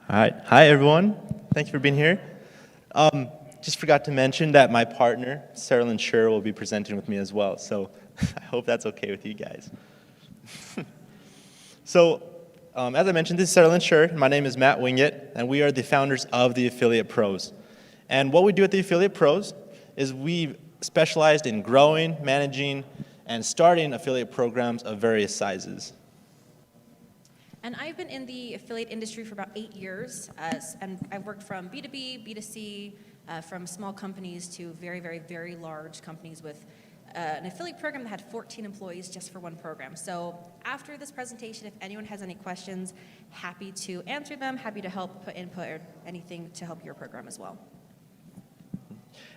All right. Hi, everyone. Thank you for being here. Just forgot to mention that my partner, Saralyn Scherer, will be presenting with me as well. So I hope that's okay with you guys. So, as I mentioned, this is Saralyn Scherer. My name is Matt Winget, and we are the founders of the Affiliate Pros. And what we do at the Affiliate Pros is we specialized in growing, managing, and starting affiliate programs of various sizes. And I've been in the affiliate industry for about 8 years, and I've worked from B2B, B2C, from small companies to very, very, very large companies with an affiliate program that had 14 employees just for one program. So after this presentation, if anyone has any questions, happy to answer them, happy to help put input or anything to help your program as well.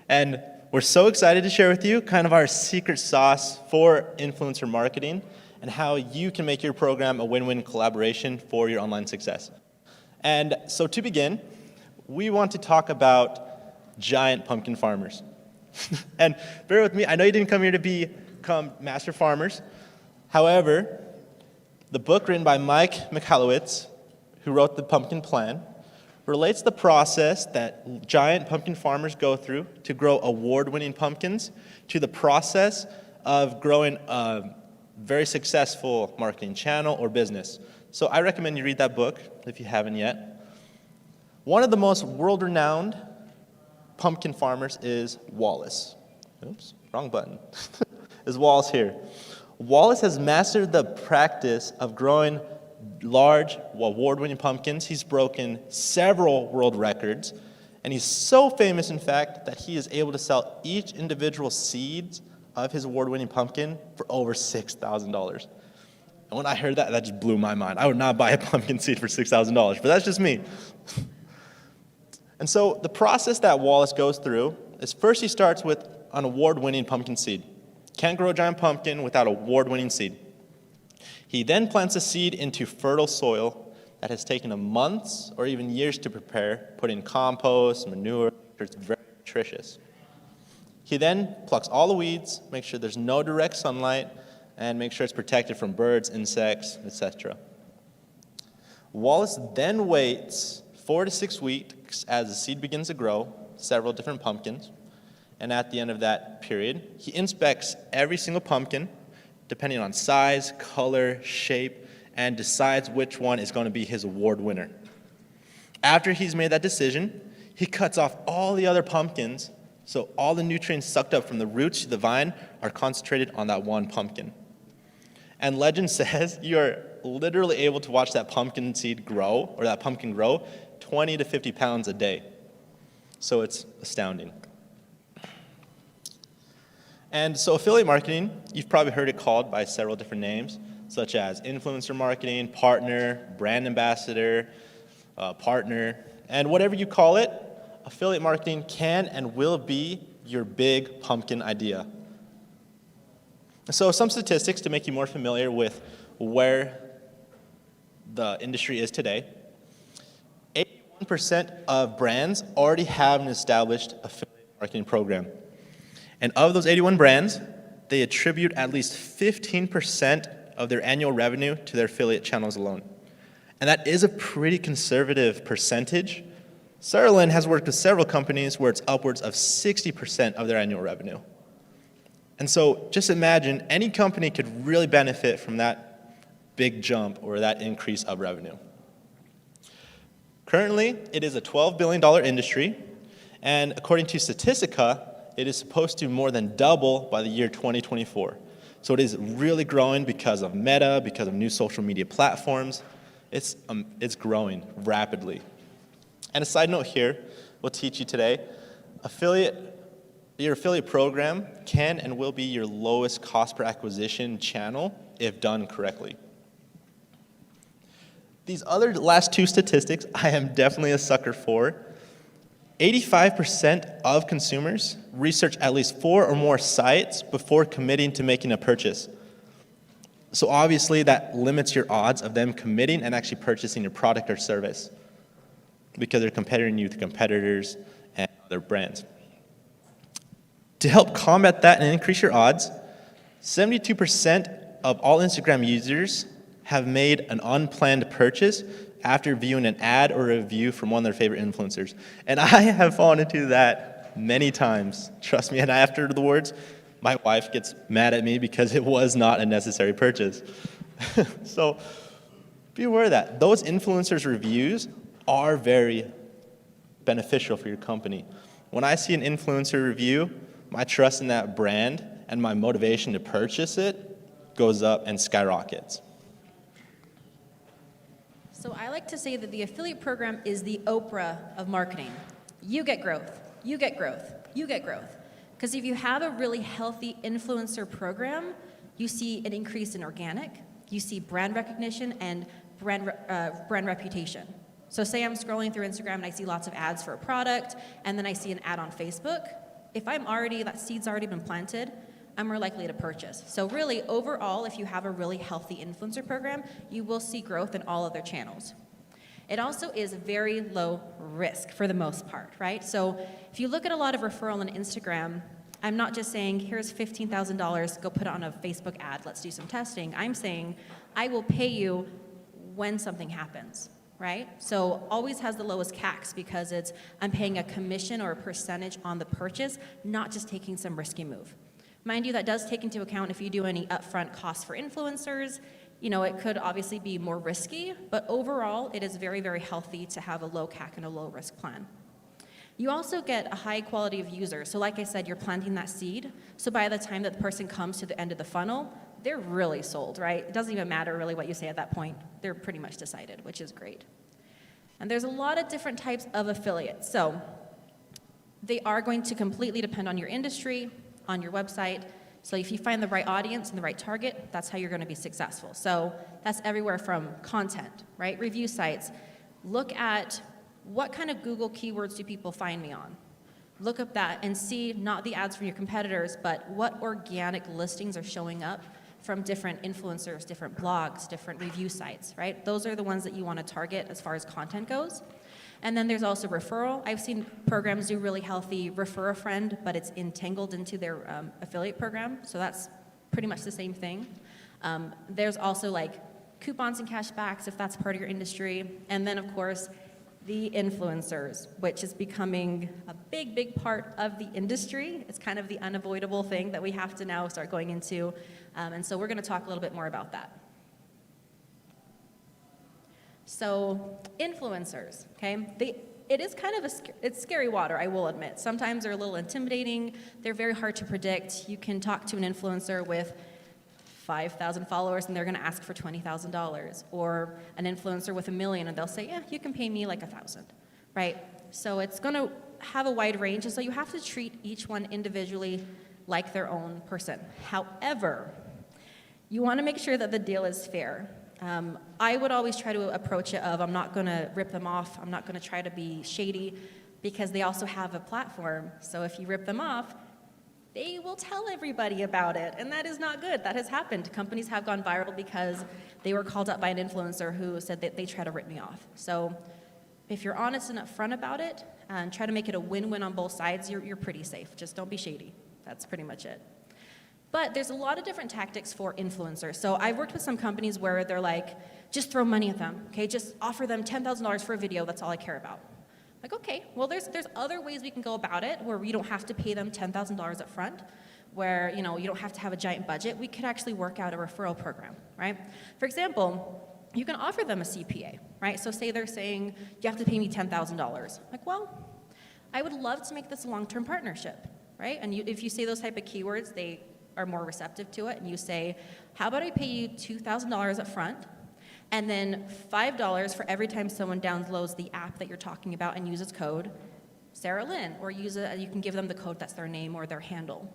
And we're so excited to share with you kind of our secret sauce for influencer marketing and how you can make your program a win-win collaboration for your online success. And so to begin, we want to talk about giant pumpkin farmers. And bear with me, I know you didn't come here to become master farmers. However, the book written by Mike Michalowicz, who wrote the Pumpkin Plan, relates the process that giant pumpkin farmers go through to grow award-winning pumpkins to the process of growing a very successful marketing channel or business. So I recommend you read that book if you haven't yet. One of the most world-renowned pumpkin farmers is Wallace. Oops, wrong button. Is Wallace here. Wallace has mastered the practice of growing large, award-winning pumpkins. He's broken several world records, and he's so famous, in fact, that he is able to sell each individual seeds of his award-winning pumpkin for over $6,000. And when I heard that, that just blew my mind. I would not buy a pumpkin seed for $6,000, but that's just me. And so the process that Wallace goes through is first he starts with an award-winning pumpkin seed. Can't grow a giant pumpkin without an award-winning seed. He then plants a seed into fertile soil that has taken him months or even years to prepare, put in compost, manure, it's very nutritious. He then plucks all the weeds, makes sure there's no direct sunlight, and makes sure it's protected from birds, insects, etc. Wallace then waits 4 to 6 weeks as the seed begins to grow, several different pumpkins, and at the end of that period, he inspects every single pumpkin, depending on size, color, shape, and decides which one is going to be his award winner. After he's made that decision, he cuts off all the other pumpkins, so all the nutrients sucked up from the roots to the vine are concentrated on that one pumpkin. And legend says you are literally able to watch that pumpkin seed grow, or that pumpkin grow, 20 to 50 pounds a day. So it's astounding. And so affiliate marketing, you've probably heard it called by several different names, such as influencer marketing, partner, brand ambassador, partner, and whatever you call it, affiliate marketing can and will be your big pumpkin idea. So some statistics to make you more familiar with where the industry is today. 81% of brands already have an established affiliate marketing program. And of those 81 brands, they attribute at least 15% of their annual revenue to their affiliate channels alone. And that is a pretty conservative percentage. Saralyn has worked with several companies where it's upwards of 60% of their annual revenue. And so just imagine any company could really benefit from that big jump or that increase of revenue. Currently, it is a $12 billion industry, and according to Statistica, it is supposed to more than double by the year 2024. So it is really growing because of Meta, because of new social media platforms. It's growing rapidly. And a side note here, we'll teach you today, your affiliate program can and will be your lowest cost per acquisition channel if done correctly. These other last two statistics, I am definitely a sucker for. 85% of consumers research at least 4 or more sites before committing to making a purchase. So obviously that limits your odds of them committing and actually purchasing your product or service because they're comparing you to competitors and other brands. To help combat that and increase your odds, 72% of all Instagram users have made an unplanned purchase after viewing an ad or a review from one of their favorite influencers. And I have fallen into that many times, trust me. And afterwards, my wife gets mad at me because it was not a necessary purchase. So be aware of that. Those influencers' reviews are very beneficial for your company. When I see an influencer review, my trust in that brand and my motivation to purchase it goes up and skyrockets. So I like to say that the affiliate program is the Oprah of marketing. You get growth, you get growth, you get growth. Because if you have a really healthy influencer program, you see an increase in organic, you see brand recognition and brand reputation. So say I'm scrolling through Instagram and I see lots of ads for a product, and then I see an ad on Facebook. If that seed's already been planted, I'm more likely to purchase. So really, overall, if you have a really healthy influencer program, you will see growth in all of their channels. It also is very low risk for the most part, right? So if you look at a lot of referral on Instagram, I'm not just saying, here's $15,000, go put it on a Facebook ad, let's do some testing. I'm saying, I will pay you when something happens, right? So always has the lowest CACs because I'm paying a commission or a percentage on the purchase, not just taking some risky move. Mind you, that does take into account if you do any upfront costs for influencers. It could obviously be more risky, but overall, it is very, very healthy to have a low CAC and a low risk plan. You also get a high quality of user. So like I said, you're planting that seed. So by the time that the person comes to the end of the funnel, they're really sold, right? It doesn't even matter really what you say at that point. They're pretty much decided, which is great. And there's a lot of different types of affiliates. So they are going to completely depend on your industry, on your website. So if you find the right audience and the right target, that's how you're going to be successful. So that's everywhere from content, right? Review sites. Look at what kind of Google keywords do people find me on. Look up that and see not the ads from your competitors, but what organic listings are showing up from different influencers, different blogs, different review sites, right? Those are the ones that you want to target as far as content goes. And then there's also referral. I've seen programs do really healthy refer a friend, but it's entangled into their affiliate program. So that's pretty much the same thing. There's also like coupons and cashbacks if that's part of your industry. And then of course, the influencers, which is becoming a big, big part of the industry. It's kind of the unavoidable thing that we have to now start going into. And so we're going to talk a little bit more about that. So influencers, okay, it is kind of it's scary water, I will admit. Sometimes they're a little intimidating. They're very hard to predict. You can talk to an influencer with 5,000 followers and they're going to ask for $20,000, or an influencer with 1 million and they'll say, yeah, you can pay me like 1,000, right? So it's going to have a wide range, and so you have to treat each one individually like their own person. However, you want to make sure that the deal is fair. I would always try to approach it of, I'm not going to rip them off, I'm not going to try to be shady, because they also have a platform. So if you rip them off, they will tell everybody about it, and that is not good. That has happened. Companies have gone viral because they were called up by an influencer who said that they try to rip me off. So if you're honest and upfront about it and try to make it a win-win on both sides, you're pretty safe. Just don't be shady. That's pretty much it. But there's a lot of different tactics for influencers. So I've worked with some companies where they're like, just throw money at them, okay? Just offer them $10,000 for a video, that's all I care about. Like, okay, well, there's other ways we can go about it where we don't have to pay them $10,000 up front, where you don't have to have a giant budget. We could actually work out a referral program, right? For example, you can offer them a CPA, right? So say they're saying, you have to pay me $10,000. Like, well, I would love to make this a long-term partnership, right? And if you say those type of keywords, they are more receptive to it, and you say, how about I pay you $2,000 up front, and then $5 for every time someone downloads the app that you're talking about and uses code Saralyn, or you can give them the code that's their name or their handle.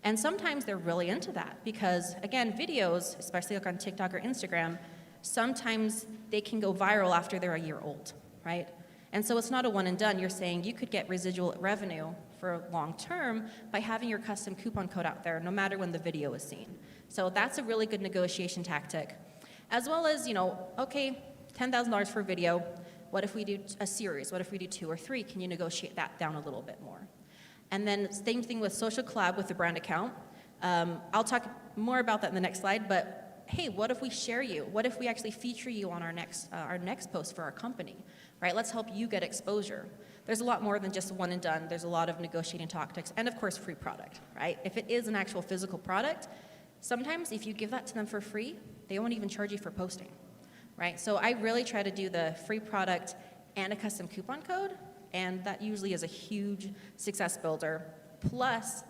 And sometimes they're really into that because, again, videos, especially like on TikTok or Instagram, sometimes they can go viral after they're a year old, right? And so it's not a one and done. You're saying you could get residual revenue for long term by having your custom coupon code out there no matter when the video is seen. So that's a really good negotiation tactic. As well as, okay, $10,000 for a video. What if we do a series? What if we do 2 or 3? Can you negotiate that down a little bit more? And then same thing with social collab with the brand account. I'll talk more about that in the next slide, but hey, what if we share you? What if we actually feature you on our next post for our company, right? Let's help you get exposure. There's a lot more than just one and done. There's a lot of negotiating tactics, and of course, free product, right? If it is an actual physical product, sometimes if you give that to them for free, they won't even charge you for posting, right? So I really try to do the free product and a custom coupon code, and that usually is a huge success builder. Plus,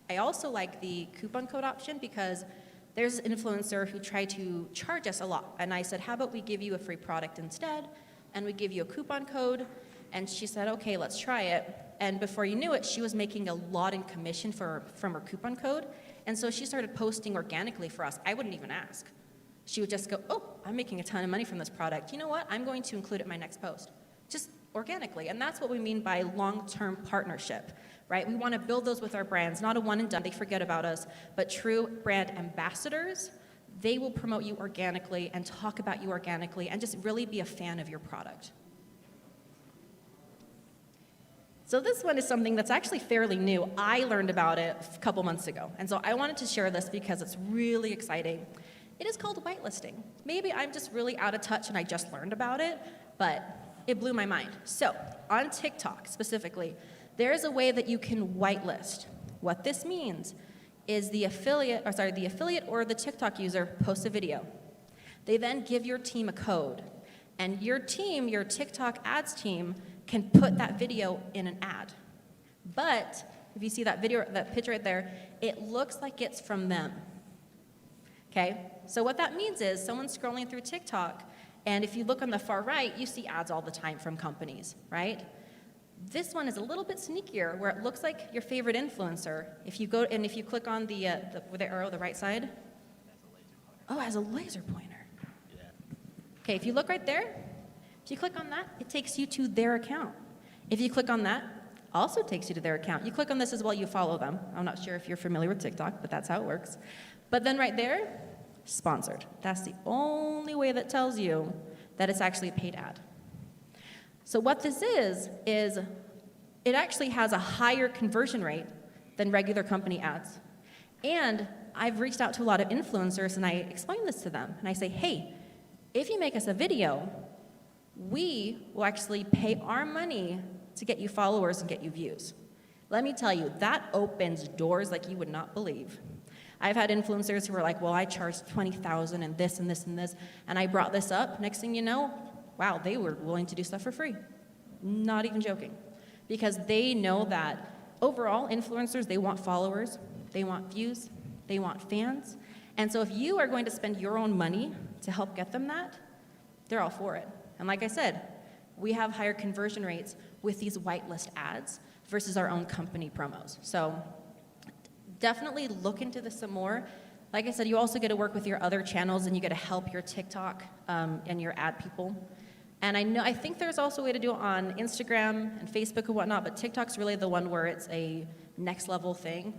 I also like the coupon code option because there's an influencer who tried to charge us a lot. And I said, how about we give you a free product instead, and we give you a coupon code? And she said, okay, let's try it. And before you knew it, she was making a lot in commission from her coupon code. And so she started posting organically for us. I wouldn't even ask. She would just go, oh, I'm making a ton of money from this product. You know what? I'm going to include it in my next post. Just organically. And that's what we mean by long-term partnership, right? We want to build those with our brands, not a one and done, they forget about us, but true brand ambassadors. They will promote you organically and talk about you organically and just really be a fan of your product. So this one is something that's actually fairly new. I learned about it a couple months ago. And so I wanted to share this because it's really exciting. It is called whitelisting. Maybe I'm just really out of touch and I just learned about it, but it blew my mind. So on TikTok specifically, there is a way that you can whitelist. What this means is the affiliate or the TikTok user posts a video. They then give your team a code, and your team, your TikTok ads team, can put that video in an ad. But if you see that video, that picture right there, it looks like it's from them. Okay? So what that means is someone's scrolling through TikTok, and if you look on the far right, you see ads all the time from companies, right? This one is a little bit sneakier, where it looks like your favorite influencer. If you go and if you click on the arrow, the right side. Oh, it has a laser pointer. Yeah. Okay, if you look right there, if you click on that, it takes you to their account. If you click on that, also takes you to their account. You click on this as well, you follow them. I'm not sure if you're familiar with TikTok, but that's how it works. But then right there, sponsored. That's the only way that tells you that it's actually a paid ad. So what this is it actually has a higher conversion rate than regular company ads. And I've reached out to a lot of influencers and I explain this to them. And I say, hey, if you make us a video, we will actually pay our money to get you followers and get you views. Let me tell you, that opens doors like you would not believe. I've had influencers who were like, well, I charged $20,000 and this and this and this, and I brought this up. Next thing you know, wow, they were willing to do stuff for free. Not even joking. Because they know that overall, influencers, they want followers, they want views, they want fans. And so if you are going to spend your own money to help get them that, they're all for it. And like I said, we have higher conversion rates with these whitelist ads versus our own company promos. So definitely look into this some more. Like I said, you also get to work with your other channels and you get to help your TikTok and your ad people. And I think there's also a way to do it on Instagram and Facebook and whatnot, but TikTok's really the one where it's a next level thing.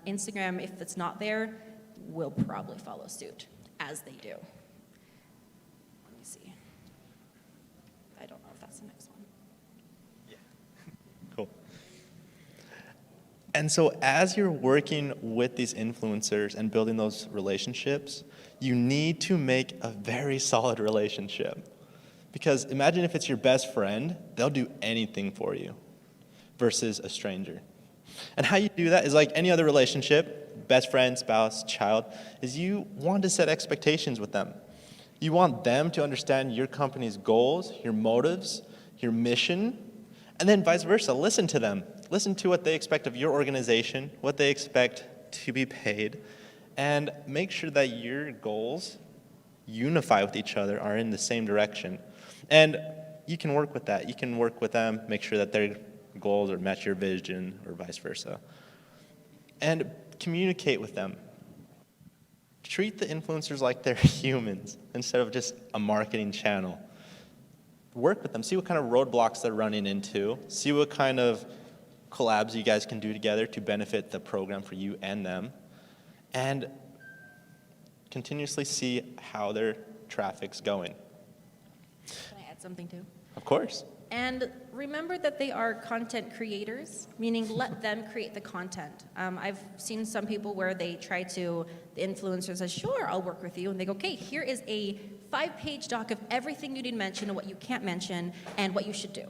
Instagram, if it's not there, will probably follow suit, as they do. Let me see. I don't know if that's the next one. Yeah, cool. And so as you're working with these influencers and building those relationships, you need to make a very solid relationship. Because imagine if it's your best friend, they'll do anything for you versus a stranger. And how you do that is like any other relationship, best friend, spouse, child, is you want to set expectations with them. You want them to understand your company's goals, your motives, your mission, and then vice versa. Listen to them. Listen to what they expect of your organization, what they expect to be paid, and make sure that your goals unify with each other, are in the same direction. And you can work with that. You can work with them, make sure that their goals or match your vision or vice versa. And communicate with them. Treat the influencers like they're humans instead of just a marketing channel. Work with them. See what kind of roadblocks they're running into. See what kind of collabs you guys can do together to benefit the program for you and them. And continuously see how their traffic's going. Can I add something too? Of course. And remember that they are content creators, meaning let them create the content. I've seen some people where they try to, the influencer says, sure, I'll work with you. And they go, okay, here is a 5-page doc of everything you need to mention and what you can't mention and what you should do,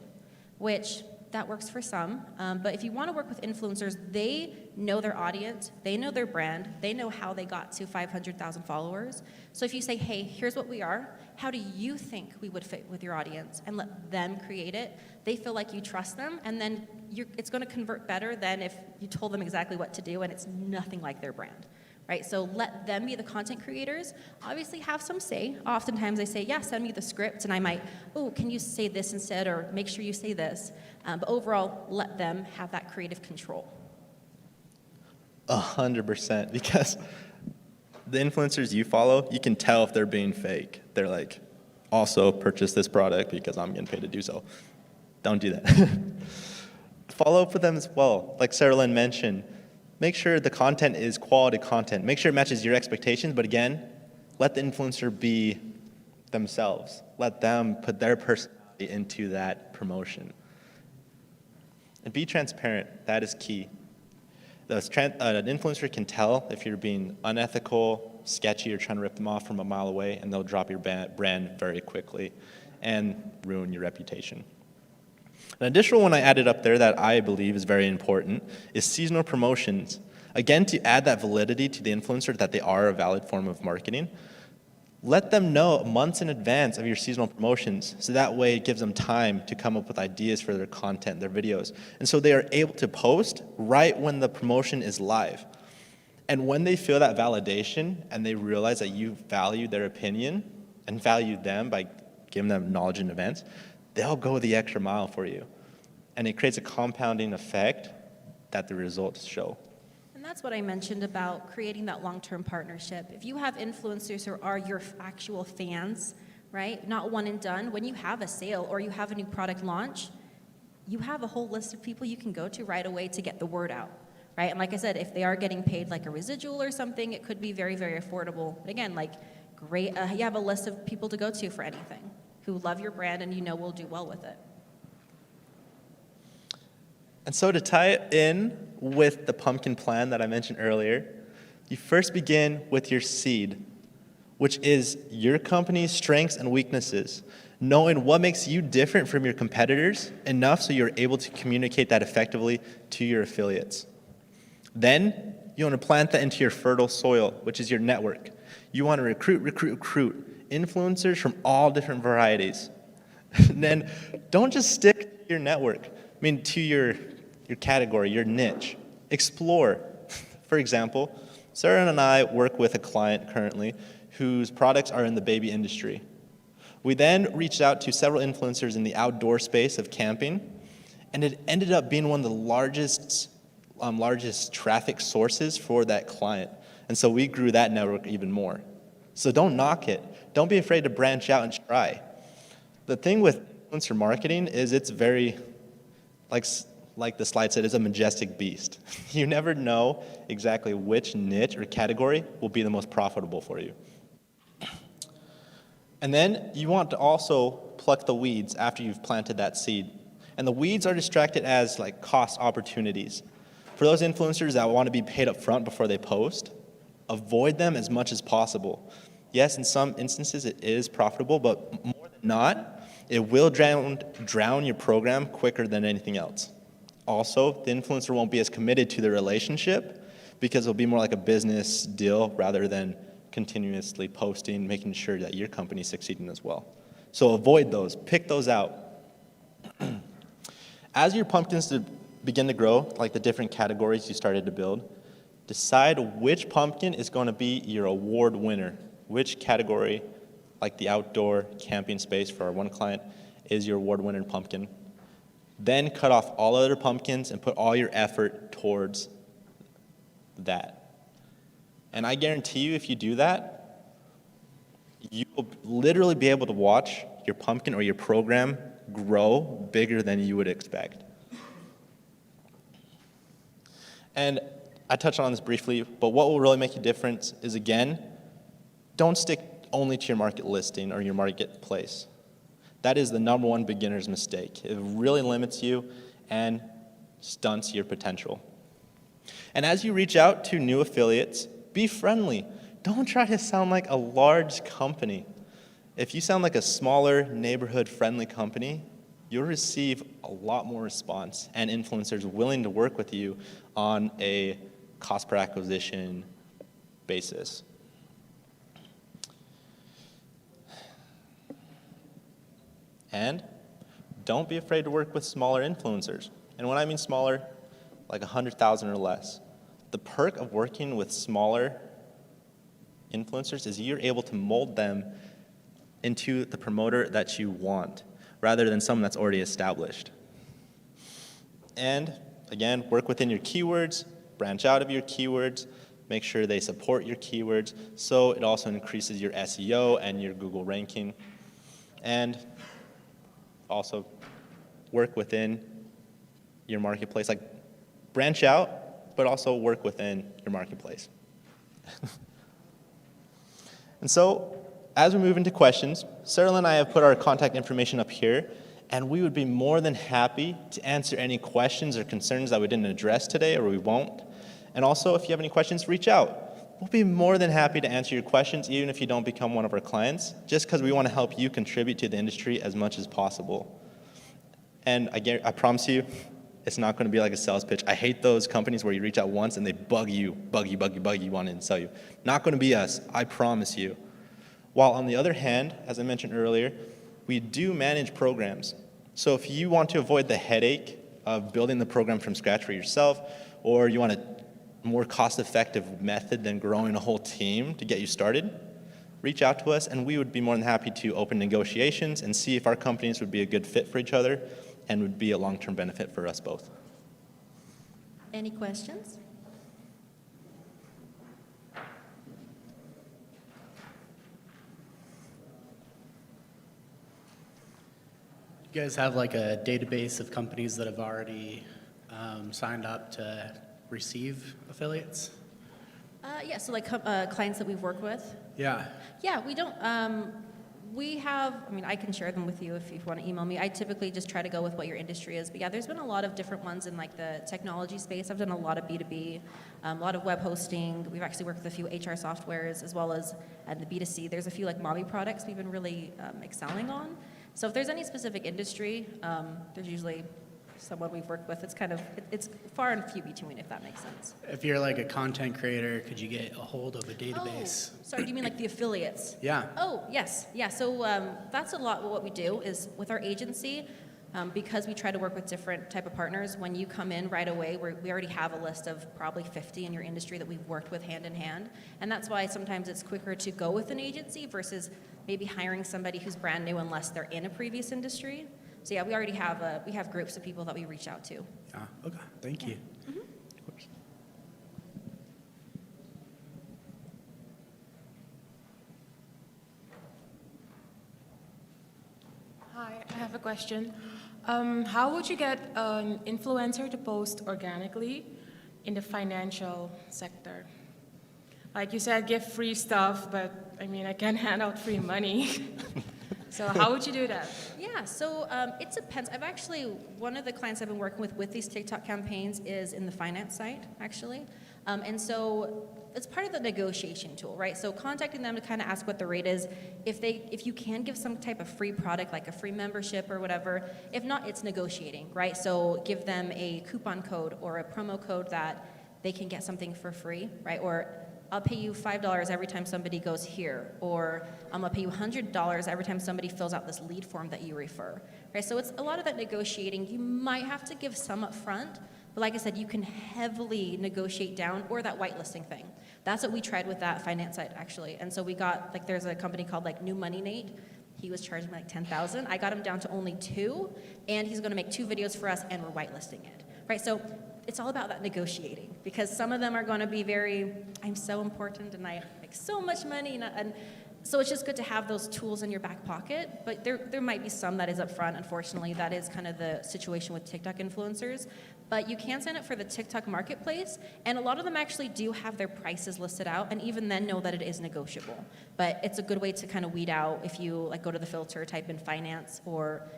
which that works for some. But if you want to work with influencers, they know their audience, they know their brand, they know how they got to 500,000 followers. So if you say, hey, here's what we are, how do you think we would fit with your audience? And let them create it. They feel like you trust them, and then it's going to convert better than if you told them exactly what to do and it's nothing like their brand. Right? So let them be the content creators. Obviously have some say. Oftentimes they say, yeah, send me the script, and I might, oh, can you say this instead, or make sure you say this. But overall, let them have that creative control. 100%, because the influencers you follow, you can tell if they're being fake. They're like, also purchase this product because I'm getting paid to do so. Don't do that. Follow up with them as well. Like Saralyn mentioned, make sure the content is quality content. Make sure it matches your expectations, but again, let the influencer be themselves. Let them put their personality into that promotion. And be transparent. That is key. An influencer can tell if you're being unethical, sketchy, or trying to rip them off from a mile away, and they'll drop your brand very quickly and ruin your reputation. An additional one I added up there that I believe is very important is seasonal promotions. Again, to add that validity to the influencer that they are a valid form of marketing, let them know months in advance of your seasonal promotions, so that way it gives them time to come up with ideas for their content, their videos. And so they are able to post right when the promotion is live. And when they feel that validation and they realize that you value their opinion and value them by giving them knowledge in advance, they'll go the extra mile for you. And it creates a compounding effect that the results show. And that's what I mentioned about creating that long-term partnership. If you have influencers who are your actual fans, right, not one and done, when you have a sale or you have a new product launch, you have a whole list of people you can go to right away to get the word out, right? And like I said, if they are getting paid like a residual or something, it could be very, very affordable. But again, like great, you have a list of people to go to for anything who love your brand and you know will do well with it. And so to tie it in with the pumpkin plan that I mentioned earlier, you first begin with your seed, which is your company's strengths and weaknesses, knowing what makes you different from your competitors enough so you're able to communicate that effectively to your affiliates. Then you want to plant that into your fertile soil, which is your network. You want to recruit influencers from all different varieties. And then don't just stick to your network, to your category, your niche. Explore. For example, Sarah and I work with a client currently whose products are in the baby industry. We then reached out to several influencers in the outdoor space of camping, and it ended up being one of the largest traffic sources for that client. And so we grew that network even more. So don't knock it. Don't be afraid to branch out and try. The thing with influencer marketing is it's very, like the slide said, it's a majestic beast. You never know exactly which niche or category will be the most profitable for you. And then you want to also pluck the weeds after you've planted that seed. And the weeds are distracted as like cost opportunities. For those influencers that want to be paid up front before they post, avoid them as much as possible. Yes, in some instances it is profitable, but more than not, it will drown your program quicker than anything else. Also, the influencer won't be as committed to the relationship because it'll be more like a business deal rather than continuously posting, making sure that your company's succeeding as well. So avoid those, pick those out. As your pumpkins begin to grow, like the different categories you started to build, decide which pumpkin is going to be your award winner. Which category, like the outdoor camping space for our one client, is your award winner pumpkin. Then cut off all other pumpkins and put all your effort towards that. And I guarantee you, if you do that, you will literally be able to watch your pumpkin or your program grow bigger than you would expect. And I touched on this briefly, but what will really make a difference is, again, don't stick only to your market listing or your marketplace. That is the number one beginner's mistake. It really limits you and stunts your potential. And as you reach out to new affiliates, be friendly. Don't try to sound like a large company. If you sound like a smaller, neighborhood-friendly company, you'll receive a lot more response and influencers willing to work with you on a cost per acquisition basis. And don't be afraid to work with smaller influencers. And when I mean smaller, like 100,000 or less. The perk of working with smaller influencers is you're able to mold them into the promoter that you want, rather than someone that's already established. And again, work within your keywords, branch out of your keywords, make sure they support your keywords, so it also increases your SEO and your Google ranking. And also work within your marketplace, like branch out, but also work within your marketplace. And so, as we move into questions, Saralyn and I have put our contact information up here, and we would be more than happy to answer any questions or concerns that we didn't address today or we won't. And also, if you have any questions, reach out. We'll be more than happy to answer your questions, even if you don't become one of our clients, just because we want to help you contribute to the industry as much as possible. And I promise you, it's not going to be like a sales pitch. I hate those companies where you reach out once and they bug you, wanting to sell you. Not going to be us, I promise you. While on the other hand, as I mentioned earlier, we do manage programs. So if you want to avoid the headache of building the program from scratch for yourself, or you want a more cost-effective method than growing a whole team to get you started, reach out to us and we would be more than happy to open negotiations and see if our companies would be a good fit for each other and would be a long-term benefit for us both. Any questions? You guys have like a database of companies that have already signed up to receive affiliates? Yeah, so like clients that we've worked with. Yeah. Yeah, we don't, we have, I mean, I can share them with you if you want to email me. I typically just try to go with what your industry is. But yeah, there's been a lot of different ones in like the technology space. I've done a lot of B2B, a lot of web hosting. We've actually worked with a few HR softwares as well as the B2C. There's a few like mommy products we've been really excelling on. So if there's any specific industry, there's usually someone we've worked with. It's kind of, it's far and few between, if that makes sense. If you're like a content creator, could you get a hold of a database? Oh, sorry, do you mean like the affiliates? Yeah. Oh, yes. Yeah, so that's a lot what we do is with our agency, because we try to work with different type of partners, when you come in right away, we already have a list of probably 50 in your industry that we've worked with hand in hand. And that's why sometimes it's quicker to go with an agency versus maybe hiring somebody who's brand new unless they're in a previous industry. So yeah, we already have we have groups of people that we reach out to. Ah, okay, thank you. Mm-hmm. Of course. Hi, I have a question. How would you get an influencer to post organically in the financial sector? Like you said, give free stuff, but I mean, I can't hand out free money. So how would you do that? Yeah, so it depends. I've actually, one of the clients I've been working with these TikTok campaigns is in the finance side, actually. And so it's part of the negotiation tool, right? So contacting them to kind of ask what the rate is. If you can give some type of free product, like a free membership or whatever. If not, it's negotiating, right? So give them a coupon code or a promo code that they can get something for free, right? Or I'll pay you $5 every time somebody goes here, or I'm gonna pay you $100 every time somebody fills out this lead form that you refer, right? So it's a lot of that negotiating. You might have to give some up front, but like I said, you can heavily negotiate down, or that whitelisting thing. That's what we tried with that finance side, actually. And so we got, like there's a company called like New Money Nate. He was charging me like $10,000. I got him down to only 2, and he's gonna make 2 videos for us, and we're whitelisting it, right? So it's all about that negotiating, because some of them are going to be very, I'm so important and I make so much money, and So it's just good to have those tools in your back pocket, but there might be some that is upfront, unfortunately. That is kind of the situation with TikTok influencers. But you can sign up for the TikTok marketplace, and a lot of them actually do have their prices listed out, and even then know that it is negotiable. But it's a good way to kind of weed out if you like go to the filter, type in finance or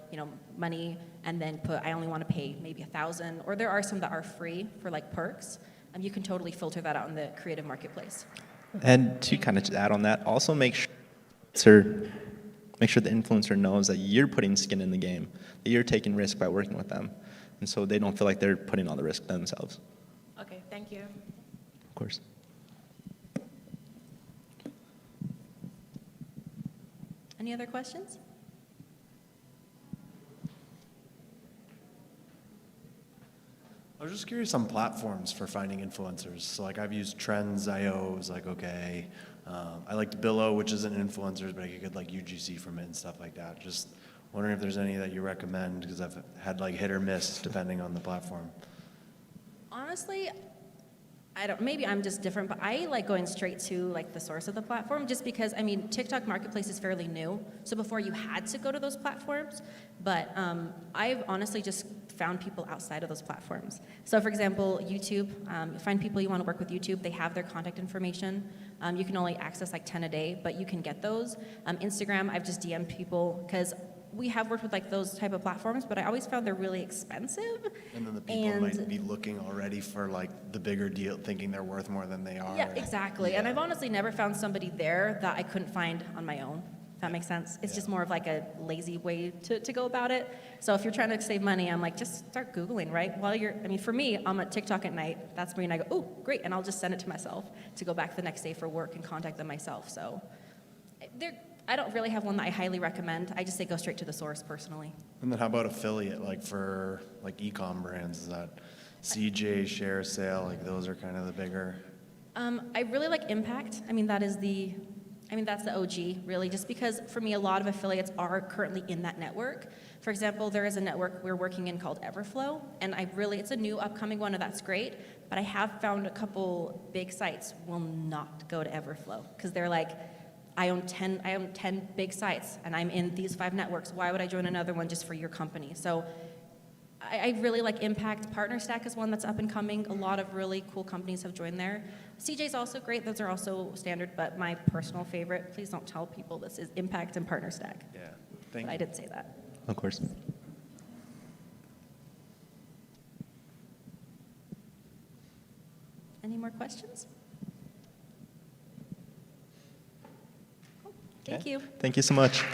money, and then put I only want to pay maybe $1,000, or there are some that are free for like perks. You can totally filter that out in the creative marketplace. And to kind of just add on that, also make sure the influencer knows that you're putting skin in the game, that you're taking risk by working with them, and so they don't feel like they're putting all the risk themselves. Okay, thank you. Of course. Any other questions? I was just curious on platforms for finding influencers. So like I've used Trends.io, it was like, okay. I liked Billo, which isn't influencers, but I could get like UGC from it and stuff like that. Just wondering if there's any that you recommend, because I've had like hit or miss depending on the platform. Honestly, maybe I'm just different, but I like going straight to like the source of the platform, just because, TikTok Marketplace is fairly new. So before you had to go to those platforms, but I've honestly just found people outside of those platforms. So for example, YouTube, find people you want to work with YouTube. They have their contact information. You can only access like 10 a day, but you can get those. Instagram, I've just DM'd people because we have worked with like those type of platforms, but I always found they're really expensive. And then the people might be looking already for like the bigger deal, thinking they're worth more than they are. Yeah, exactly. And I've honestly never found somebody there that I couldn't find on my own. If that makes sense. It's just more of like a lazy way to go about it. So if you're trying to save money, I'm like, just start Googling, right? For me, I'm at TikTok at night. That's when I go, oh, great. And I'll just send it to myself to go back the next day for work and contact them myself. So I don't really have one that I highly recommend. I just say go straight to the source personally. And then how about affiliate, like for like e-com brands? Is that CJ, Share Sale, like those are kind of the bigger? I really like Impact. That's the OG, really, just because for me, a lot of affiliates are currently in that network. For example, there is a network we're working in called Everflow, and it's a new upcoming one, and that's great, but I have found a couple big sites will not go to Everflow, because they're like, I own 10 big sites, and I'm in these 5 networks. Why would I join another one just for your company? So I really like Impact. PartnerStack is one that's up and coming. A lot of really cool companies have joined there. CJ's also great. Those are also standard, but my personal favorite, please don't tell people this, is Impact and PartnerStack. Yeah, thank But you. I did say that. Of course. Any more questions? Cool. Thank Okay. you. Thank you so much.